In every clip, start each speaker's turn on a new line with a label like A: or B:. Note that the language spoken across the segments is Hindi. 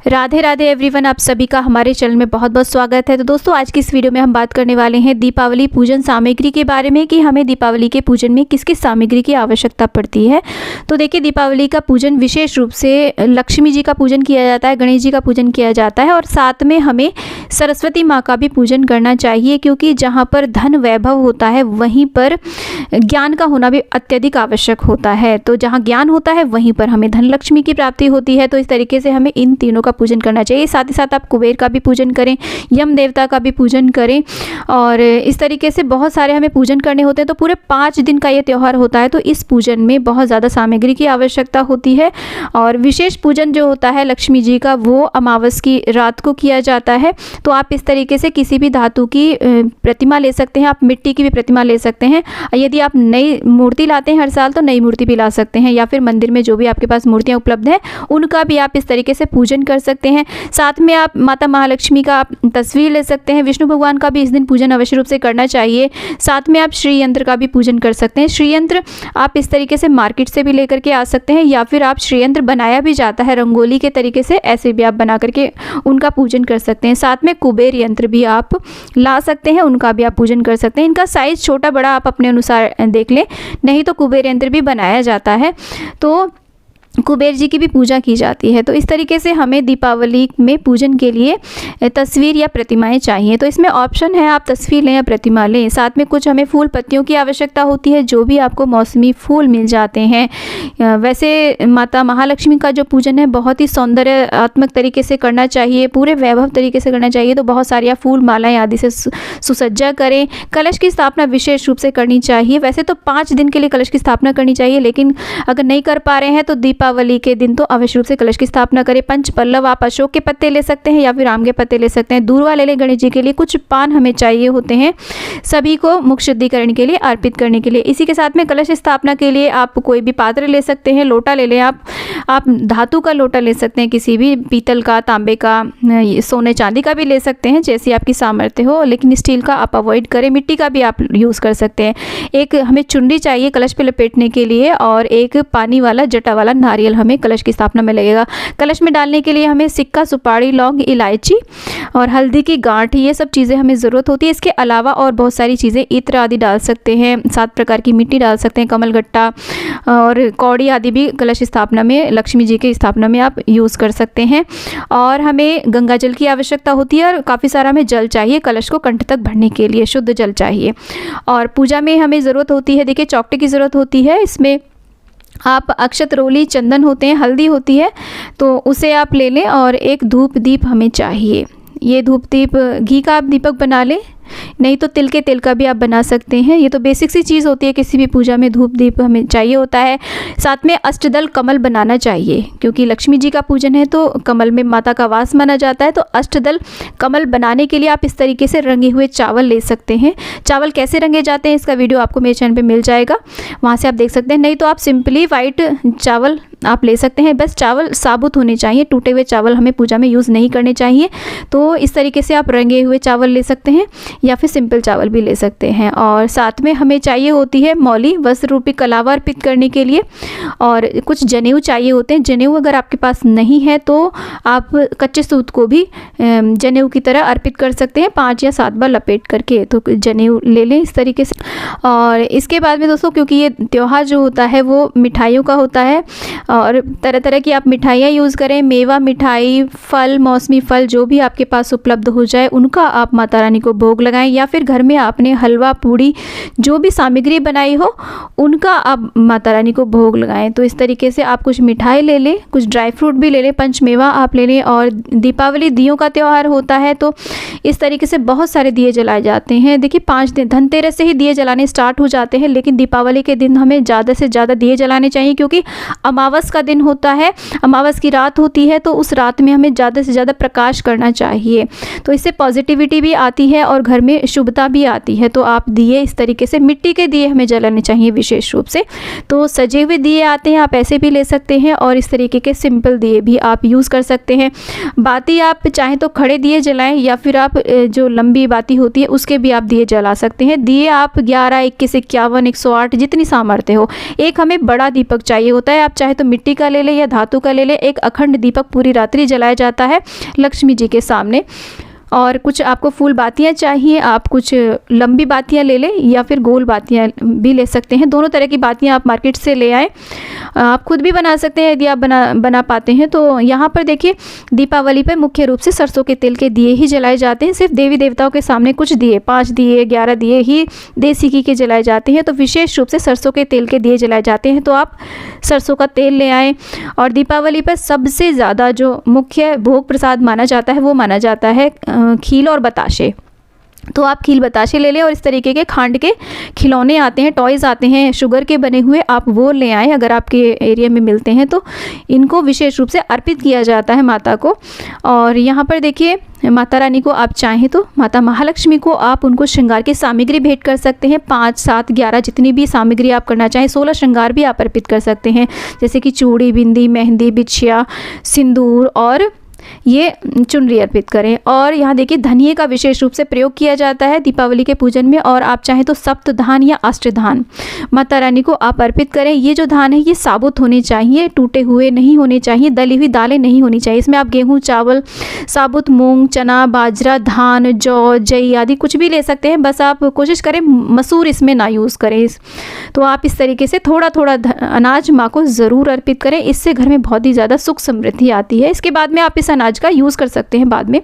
A: राधे राधे एवरीवन, आप सभी का हमारे चैनल में बहुत बहुत स्वागत है। तो दोस्तों, आज की इस वीडियो में हम बात करने वाले हैं दीपावली पूजन सामग्री के बारे में कि हमें दीपावली के पूजन में किस किस सामग्री की आवश्यकता पड़ती है। तो देखिए, दीपावली का पूजन विशेष रूप से लक्ष्मी जी का पूजन किया जाता है, गणेश जी का पूजन किया जाता है और साथ में हमें सरस्वती माँ का भी पूजन करना चाहिए, क्योंकि जहाँ पर धन वैभव होता है वहीं पर ज्ञान का होना भी अत्यधिक आवश्यक होता है। तो जहाँ ज्ञान होता है वहीं पर हमें धन लक्ष्मी की प्राप्ति होती है। तो इस तरीके से हमें इन तीनों का पूजन करना चाहिए। साथ ही साथ आप कुबेर का भी पूजन करें, यम देवता का भी पूजन करें और इस तरीके से बहुत सारे हमें पूजन करने होते हैं। तो पूरे 5 दिन का ये त्यौहार होता है। तो इस पूजन में बहुत ज़्यादा सामग्री की आवश्यकता होती है और विशेष पूजन जो होता है लक्ष्मी जी का, वो अमावस की रात को किया जाता है। तो आप इस तरीके से किसी भी धातु की प्रतिमा ले सकते हैं, आप मिट्टी की भी प्रतिमा ले सकते हैं। यदि आप नई मूर्ति लाते हैं हर साल तो नई मूर्ति भी ला सकते हैं, या फिर मंदिर में जो भी आपके पास मूर्तियाँ उपलब्ध हैं उनका भी आप इस तरीके से पूजन कर सकते हैं। साथ में आप माता महालक्ष्मी का आप तस्वीर ले सकते हैं। विष्णु भगवान का भी इस दिन पूजन अवश्य रूप से करना चाहिए। साथ में आप श्री यंत्र का भी पूजन कर सकते हैं। श्री यंत्र आप इस तरीके से मार्केट से भी लेकर के आ सकते हैं, या फिर आप श्री यंत्र बनाया भी जाता है रंगोली के तरीके से, ऐसे भी आप बना करके उनका पूजन कर सकते हैं। साथ में कुबेर यंत्र भी आप ला सकते हैं, उनका भी आप पूजन कर सकते हैं। इनका साइज़ छोटा बड़ा आप अपने अनुसार देख लें, नहीं तो कुबेर यंत्र भी बनाया जाता है। तो कुबेर जी की भी पूजा की जाती है। तो इस तरीके से हमें दीपावली में पूजन के लिए तस्वीर या प्रतिमाएं चाहिए। तो इसमें ऑप्शन है, आप तस्वीर लें या प्रतिमा लें। साथ में कुछ हमें फूल पत्तियों की आवश्यकता होती है, जो भी आपको मौसमी फूल मिल जाते हैं। वैसे माता महालक्ष्मी का जो पूजन है बहुत ही सौंदर्यात्मक तरीके से करना चाहिए, पूरे वैभव तरीके से करना चाहिए। तो बहुत सारी आप फूल मालाएँ आदि से सुसज्जा करें। कलश की स्थापना विशेष रूप से करनी चाहिए। वैसे तो 5 दिन के लिए कलश की स्थापना करनी चाहिए, लेकिन अगर नहीं कर पा रहे हैं तो दीपावली के दिन तो अवश्य रूप से कलश की स्थापना करें। पंच पल्लव आप अशोक के पत्ते ले सकते हैं या फिर आम के पत्ते ले सकते हैं। दूर्वा ले लें गणेश जी के लिए। कुछ पान हमें चाहिए होते हैं सभी को मुख शुद्धिकरण के लिए अर्पित करने के लिए। इसी के साथ में कलश स्थापना के लिए आप कोई भी पात्र ले सकते हैं, लोटा ले लें। आप धातु का लोटा ले सकते हैं, किसी भी पीतल का, तांबे का, सोने चांदी का भी ले सकते हैं, जैसी आपकी सामर्थ्य हो, लेकिन स्टील का आप अवॉइड करें। मिट्टी का भी आप यूज़ कर सकते हैं। एक हमें चुनरी चाहिए कलश पे लपेटने के लिए और एक पानी वाला जटा वाला नारियल हमें कलश की स्थापना में लगेगा। कलश में डालने के लिए हमें सिक्का, सुपारी, लौंग, इलायची और हल्दी की गांठ, ये सब चीज़ें हमें ज़रूरत होती है। इसके अलावा और बहुत सारी चीज़ें, इत्र आदि डाल सकते हैं, 7 प्रकार की मिट्टी डाल सकते हैं, कमलगट्टा और कौड़ी आदि भी कलश स्थापना में, लक्ष्मी जी की स्थापना में आप यूज़ कर सकते हैं। और हमें गंगा जल की आवश्यकता होती है और काफ़ी सारा हमें जल चाहिए कलश को कंठ तक भरने के लिए, शुद्ध जल चाहिए। और पूजा में हमें ज़रूरत होती है, देखिए चौकटे की ज़रूरत होती है। इसमें आप अक्षत, रोली, चंदन होते हैं, हल्दी होती है, तो उसे आप ले लें और एक धूप दीप हमें चाहिए। ये धूप दीप घी का आप दीपक बना लें, नहीं तो तिल के तेल का भी आप बना सकते हैं। ये तो बेसिक सी चीज़ होती है, किसी भी पूजा में धूप दीप हमें चाहिए होता है। साथ में अष्टदल कमल बनाना चाहिए, क्योंकि लक्ष्मी जी का पूजन है तो कमल में माता का वास माना जाता है। तो अष्टदल कमल बनाने के लिए आप इस तरीके से रंगे हुए चावल ले सकते हैं। चावल कैसे रंगे जाते हैं इसका वीडियो आपको मेरे चैनल पे मिल जाएगा, वहाँ से आप देख सकते हैं। नहीं तो आप सिंपली वाइट चावल आप ले सकते हैं। बस चावल साबुत होने चाहिए, टूटे हुए चावल हमें पूजा में यूज़ नहीं करने चाहिए। तो इस तरीके से आप रंगे हुए चावल ले सकते हैं या फिर सिंपल चावल भी ले सकते हैं। और साथ में हमें चाहिए होती है मौली, वस्त्र रूपी कलावा अर्पित करने के लिए, और कुछ जनेऊ चाहिए होते हैं। जनेऊ अगर आपके पास नहीं है तो आप कच्चे सूत को भी जनेऊ की तरह अर्पित कर सकते हैं, 5 या 7 बार लपेट करके। तो जनेऊ ले लें इस तरीके से। और इसके बाद में दोस्तों, क्योंकि ये त्यौहार जो होता है वो मिठाइयों का होता है और तरह तरह की आप मिठाइयाँ यूज़ करें। मेवा मिठाई, फल, मौसमी फल जो भी आपके पास उपलब्ध हो जाए उनका आप माता रानी को भोग लगाएं, या फिर घर में आपने हलवा, पूड़ी जो भी सामग्री बनाई हो उनका आप माता रानी को भोग लगाएं। तो इस तरीके से आप कुछ मिठाई ले लें, कुछ ड्राई फ्रूट भी ले लें, पंचमेवा आप ले लें। और दीपावली दियों का त्यौहार होता है, तो इस तरीके से बहुत सारे दिए जलाए जाते हैं। देखिए 5 दिन, धनतेरस से ही दिए जलाने स्टार्ट हो जाते हैं, लेकिन दीपावली के दिन हमें ज़्यादा से ज़्यादा दिए जलाने चाहिए, क्योंकि अमावस का दिन होता है, अमावस की रात होती है। तो उस रात में हमें ज़्यादा से ज़्यादा प्रकाश करना चाहिए। तो इससे पॉजिटिविटी भी आती है और घर में में शुभता भी आती है। तो आप दिए इस तरीके से, मिट्टी के दिए हमें जलाने चाहिए विशेष रूप से। तो सजे हुए दिए आते हैं, आप ऐसे भी ले सकते हैं और इस तरीके के सिंपल दिए भी आप यूज़ कर सकते हैं। बाती आप चाहें तो खड़े दिए जलाएं या फिर आप जो लंबी बाती होती है उसके भी आप दिए जला सकते हैं। दिए आप 11, 21, 51, 108 जितनी सामर्थ्य हो। एक हमें बड़ा दीपक चाहिए होता है, आप चाहे तो मिट्टी का ले लें या धातु का ले लें। एक अखंड दीपक पूरी रात्रि जलाया जाता है लक्ष्मी जी के सामने। और कुछ आपको फूल बातियाँ चाहिए, आप कुछ लंबी बातियाँ ले लें या फिर गोल बातियाँ भी ले सकते हैं। दोनों तरह की बातियाँ आप मार्केट से ले आएँ, आप खुद भी बना सकते हैं यदि आप बना पाते हैं। तो यहाँ पर देखिए दीपावली पर मुख्य रूप से सरसों के तेल के दिए ही जलाए जाते हैं। सिर्फ देवी देवताओं के सामने कुछ दिए, 5 दिए 11 दिए ही देसी घी के जलाए जाते हैं। तो विशेष रूप से सरसों के तेल के दिए जलाए जाते हैं, तो आप सरसों का तेल ले आएँ। और दीपावली पर सबसे ज़्यादा जो मुख्य भोग प्रसाद माना जाता है वो माना जाता है खील और बताशे। तो आप खील बताशे ले लें और इस तरीके के खांड के खिलौने आते हैं, टॉयज़ आते हैं शुगर के बने हुए, आप वो ले आएँ अगर आपके एरिया में मिलते हैं। तो इनको विशेष रूप से अर्पित किया जाता है माता को। और यहाँ पर देखिए माता रानी को आप चाहें तो माता महालक्ष्मी को आप उनको श्रृंगार की सामग्री भेंट कर सकते हैं। 5, 7, 11 जितनी भी सामग्री आप करना चाहें, 16 श्रृंगार भी आप अर्पित कर सकते हैं, जैसे कि चूड़ी, बिंदी, मेहंदी, बिछिया, सिंदूर और ये चुनरी अर्पित करें। और यहाँ देखिए धनिये का विशेष रूप से प्रयोग किया जाता है दीपावली के पूजन में। और आप चाहें तो सप्त धान या अष्टधान माता रानी को आप अर्पित करें। ये जो धान है ये साबुत होने चाहिए, टूटे हुए नहीं होने चाहिए, दली हुई दालें नहीं होनी चाहिए। इसमें आप गेहूँ, चावल, साबुत मूंग, चना, बाजरा, धान, जौ, जई आदि कुछ भी ले सकते हैं, बस आप कोशिश करें मसूर इसमें ना यूज़ करें। तो आप इस तरीके से थोड़ा थोड़ा अनाज माँ को ज़रूर अर्पित करें, इससे घर में बहुत ही ज़्यादा सुख समृद्धि आती है। इसके बाद में आप इस अनाज का यूज़ कर सकते हैं बाद में।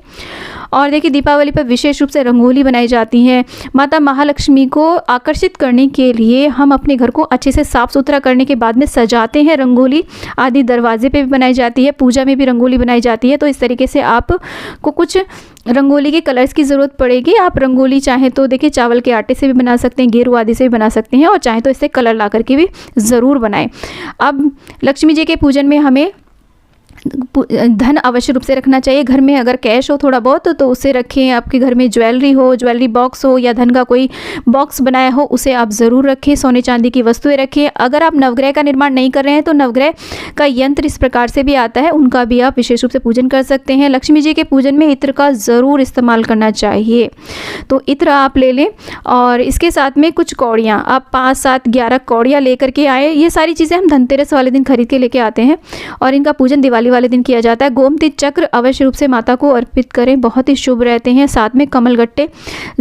A: और देखिए दीपावली पर विशेष रूप से रंगोली बनाई जाती है। माता महालक्ष्मी को आकर्षित करने के लिए हम अपने घर को अच्छे से साफ़ सुथरा करने के बाद में सजाते हैं। रंगोली आदि दरवाजे पे भी बनाई जाती है, पूजा में भी रंगोली बनाई जाती है। तो इस तरीके से आपको कुछ रंगोली के कलर्स की ज़रूरत पड़ेगी। आप रंगोली चाहें तो देखिए चावल के आटे से भी बना सकते हैं, गेरू आदि से भी बना सकते हैं, और चाहें तो इससे कलर ला करके भी ज़रूर बनाएं। अब लक्ष्मी जी के पूजन में हमें धन अवश्य रूप से रखना चाहिए। घर में अगर कैश हो थोड़ा बहुत तो उसे रखें। आपके घर में ज्वेलरी हो, ज्वेलरी बॉक्स हो या धन का कोई बॉक्स बनाया हो उसे आप ज़रूर रखें। सोने चांदी की वस्तुएं रखें। अगर आप नवग्रह का निर्माण नहीं कर रहे हैं तो नवग्रह का यंत्र इस प्रकार से भी आता है, उनका भी आप विशेष रूप से पूजन कर सकते हैं। लक्ष्मी जी के पूजन में इत्र का ज़रूर इस्तेमाल करना चाहिए, तो इत्र आप ले लें। और इसके साथ में कुछ कौड़ियाँ, आप 5, 7, 11 कौड़ियाँ लेकर के आए। ये सारी चीज़ें हम धनतेरस वाले दिन खरीद के लेके आते हैं और इनका पूजन दिवाली वाले दिन किया जाता है। गोमती चक्र अवश्य रूप से माता को अर्पित करें, बहुत ही शुभ रहते हैं। साथ में कमलगट्टे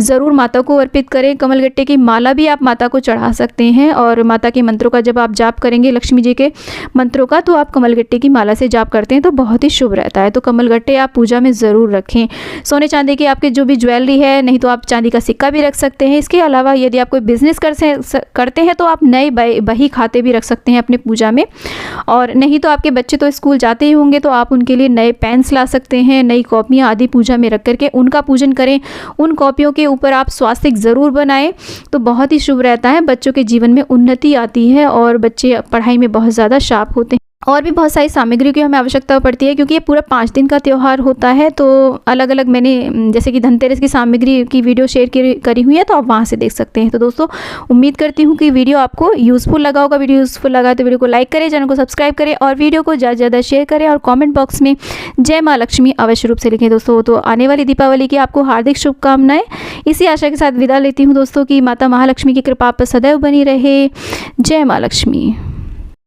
A: ज़रूर माता को अर्पित करें। कमलगट्टे की माला भी आप माता को चढ़ा सकते हैं। और माता के मंत्रों का जब आप जाप करेंगे, लक्ष्मी जी के मंत्रों का, तो आप कमलगट्टे की माला से जाप करते हैं तो बहुत ही शुभ रहता है। तो कमलगट्टे आप पूजा में ज़रूर रखें। सोने चांदी की आपके जो भी ज्वेलरी है, नहीं तो आप चांदी का सिक्का भी रख सकते हैं। इसके अलावा यदि आप कोई बिजनेस करते हैं तो आप नए बही खाते भी रख सकते हैं अपने पूजा में। और नहीं तो आपके बच्चे तो स्कूल जाते ही होंगे तो आप उनके लिए नए पेन्स ला सकते हैं, नई कॉपियाँ आदि पूजा में रख करके उनका पूजन करें। उन कॉपियों के ऊपर आप स्वास्तिक ज़रूर बनाएं तो बहुत ही शुभ रहता है। बच्चों के जीवन में उन्नति आती है और बच्चे पढ़ाई में बहुत ज़्यादा शार्प होते हैं। और भी बहुत सारी सामग्री की हमें आवश्यकता पड़ती है क्योंकि ये पूरा 5 दिन का त्यौहार होता है। तो अलग अलग मैंने जैसे कि धनतेरस की सामग्री की वीडियो शेयर करी हुई है, तो आप वहाँ से देख सकते हैं। तो दोस्तों उम्मीद करती हूँ कि वीडियो आपको यूज़फुल लगा होगा। वीडियो यूज़फुल लगा तो वीडियो को लाइक करें, चैनल को सब्सक्राइब करें और वीडियो को ज़्यादा से ज़्यादा शेयर करें और कॉमेंट बॉक्स में जय माँ लक्ष्मी अवश्य रूप से लिखें दोस्तों। तो आने वाली दीपावली की आपको हार्दिक शुभकामनाएँ। इसी आशा के साथ विदा लेती हूँ दोस्तों कि माता महालक्ष्मी की कृपा आप पर सदैव बनी रहे। जय माँ लक्ष्मी।